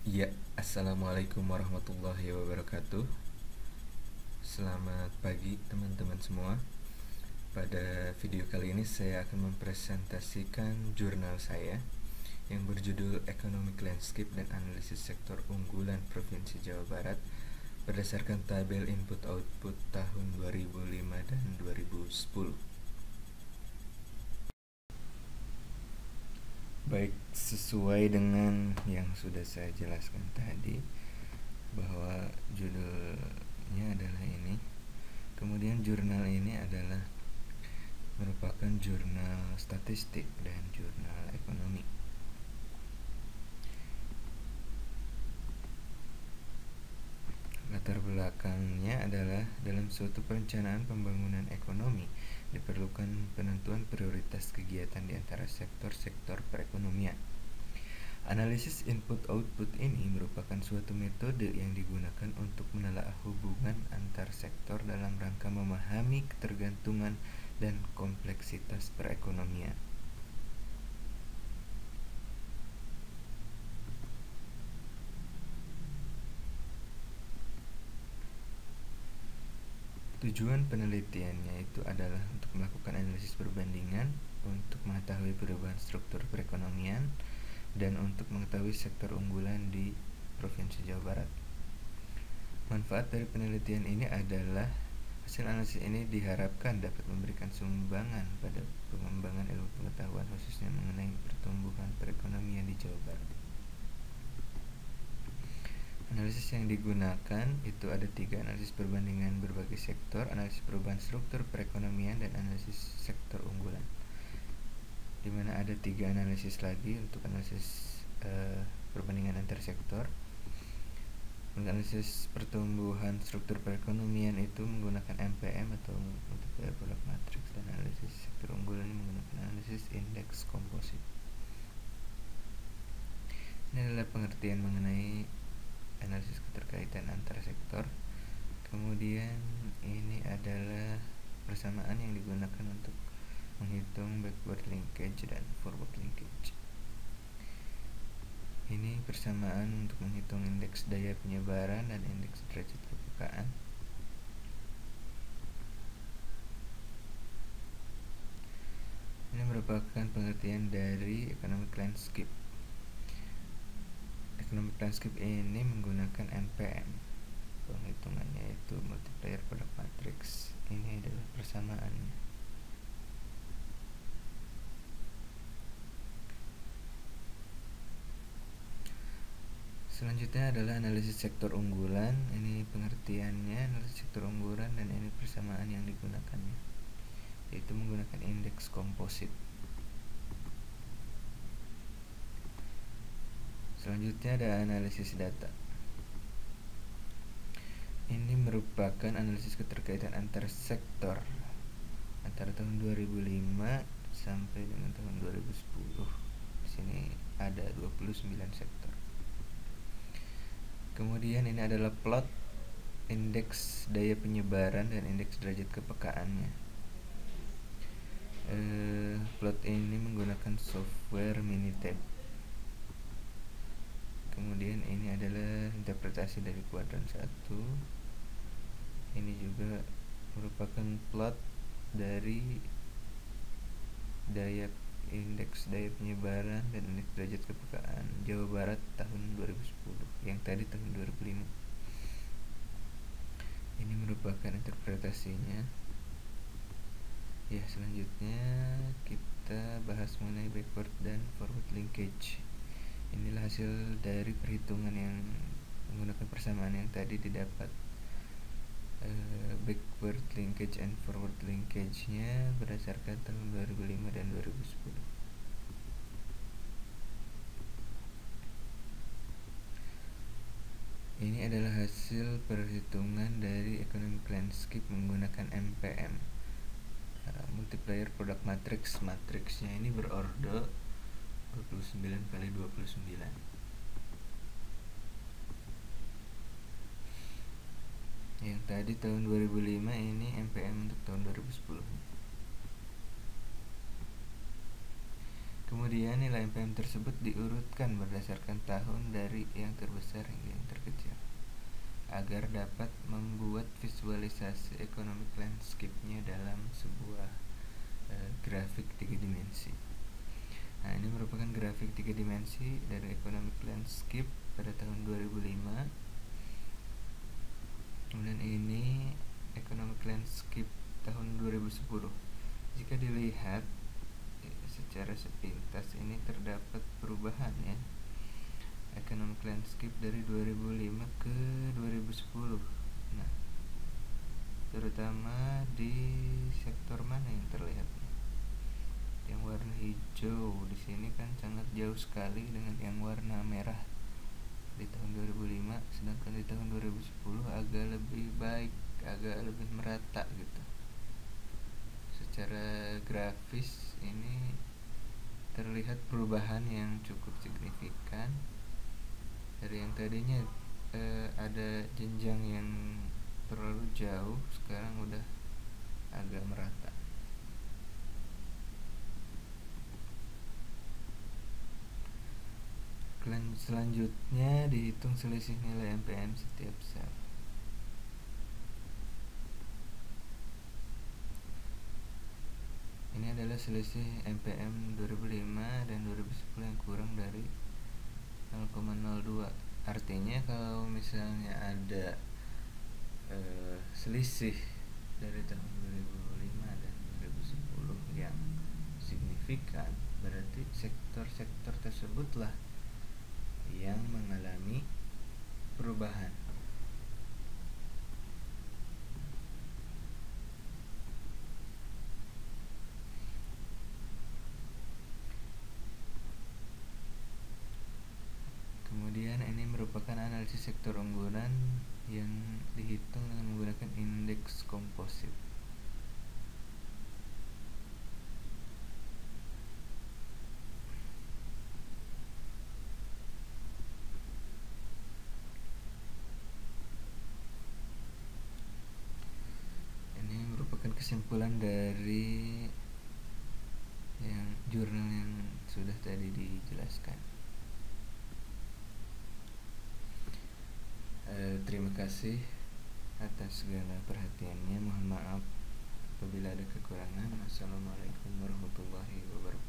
Ya, assalamualaikum warahmatullahi wabarakatuh. Selamat pagi teman-teman semua. Pada video kali ini saya akan mempresentasikan jurnal saya yang berjudul Economic Landscape dan Analisis Sektor Unggulan Provinsi Jawa Barat berdasarkan tabel input-output tahun 2005 dan 2010. Baik, sesuai dengan yang sudah saya jelaskan tadi, bahwa judulnya adalah ini. Kemudian jurnal ini adalah merupakan jurnal statistik dan jurnal ekonomi. Latar belakangnya adalah dalam suatu perencanaan pembangunan ekonomi diperlukan penentuan prioritas kegiatan di antara sektor-sektor perekonomian. Analisis input-output ini merupakan suatu metode yang digunakan untuk menelaah hubungan antar sektor dalam rangka memahami ketergantungan dan kompleksitas perekonomian. Tujuan penelitiannya itu adalah untuk melakukan analisis perbandingan, untuk mengetahui perubahan struktur perekonomian, dan untuk mengetahui sektor unggulan di Provinsi Jawa Barat. Manfaat dari penelitian ini adalah hasil analisis ini diharapkan dapat memberikan sumbangan pada pengembangan ilmu pengetahuan khususnya mengenai pertumbuhan perekonomian di Jawa Barat. Analisis yang digunakan itu ada 3: analisis perbandingan berbagai sektor, analisis perubahan struktur perekonomian, dan analisis sektor unggulan. Di mana ada 3 analisis lagi untuk analisis perbandingan antar sektor. Untuk analisis pertumbuhan struktur perekonomian itu menggunakan MPM atau multiplier product matrix, dan analisis sektor unggulan menggunakan analisis indeks komposit. Ini adalah pengertian mengenai analisis keterkaitan antar sektor. Kemudian ini adalah persamaan yang digunakan untuk menghitung backward linkage dan forward linkage. Ini persamaan untuk menghitung indeks daya penyebaran dan indeks derajat kepekaan. Ini merupakan pengertian dari economic landscape. Economic landscape ini menggunakan MPM. Penghitungannya yaitu multiplier product matrix. Ini adalah persamaannya. Selanjutnya adalah analisis sektor unggulan. Ini pengertiannya analisis sektor unggulan, dan ini persamaan yang digunakannya, yaitu menggunakan indeks komposit. Selanjutnya ada analisis data. Ini merupakan analisis keterkaitan antar sektor antara tahun 2005 sampai dengan tahun 2010. Di sini ada 29 sektor. Kemudian ini adalah plot indeks daya penyebaran dan indeks derajat kepekaannya. Plot ini menggunakan software Minitab. Kemudian ini adalah interpretasi dari kuadran 1. Ini juga merupakan plot dari indeks daya penyebaran dan indeks derajat kepekaan Jawa Barat tahun 2010, yang tadi tahun 2005. Ini merupakan interpretasinya. Ya, selanjutnya kita bahas mengenai backward dan forward linkage. Inilah hasil dari perhitungan yang menggunakan persamaan yang tadi didapat. Backward linkage and forward linkage-nya berdasarkan tahun 2005 dan 2010. Ini adalah hasil perhitungan dari economic landscape menggunakan MPM, multiplier product matrix. Matriksnya ini berorder 29 kali 29. Yang tadi tahun 2005, ini MPM untuk tahun 2010. Kemudian nilai MPM tersebut diurutkan berdasarkan tahun dari yang terbesar hingga yang terkecil agar dapat membuat visualisasi economic landscape-nya dalam sebuah grafik 3 dimensi. Nah, ini merupakan grafik 3 dimensi dari economic landscape pada tahun 2005. Kemudian ini economic landscape tahun 2010. Jika dilihat secara sepintas ini terdapat perubahan ya economic landscape dari 2005 ke 2010. Nah, terutama di sektor mana yang terlihat? Yang warna hijau di sini kan sangat jauh sekali dengan yang warna merah di tahun 2005, sedangkan di tahun 2010 agak lebih baik, agak lebih merata gitu. Secara grafis ini terlihat perubahan yang cukup signifikan dari yang tadinya ada jenjang yang terlalu jauh, sekarang udah agak merata. Selanjutnya dihitung selisih nilai MPM setiap sel. Ini adalah selisih MPM 2005 dan 2010 yang kurang dari 0,02. Artinya kalau misalnya ada selisih dari tahun 2005 dan 2010 yang signifikan, berarti sektor-sektor tersebutlah yang mengalami perubahan. Kemudian ini merupakan analisis sektor unggulan yang dihitung dengan menggunakan indeks komposit. Ini merupakan kesimpulan dari yang jurnal yang sudah tadi dijelaskan. Terima kasih atas segala perhatiannya. Mohon maaf apabila ada kekurangan. Assalamualaikum warahmatullahi wabarakatuh.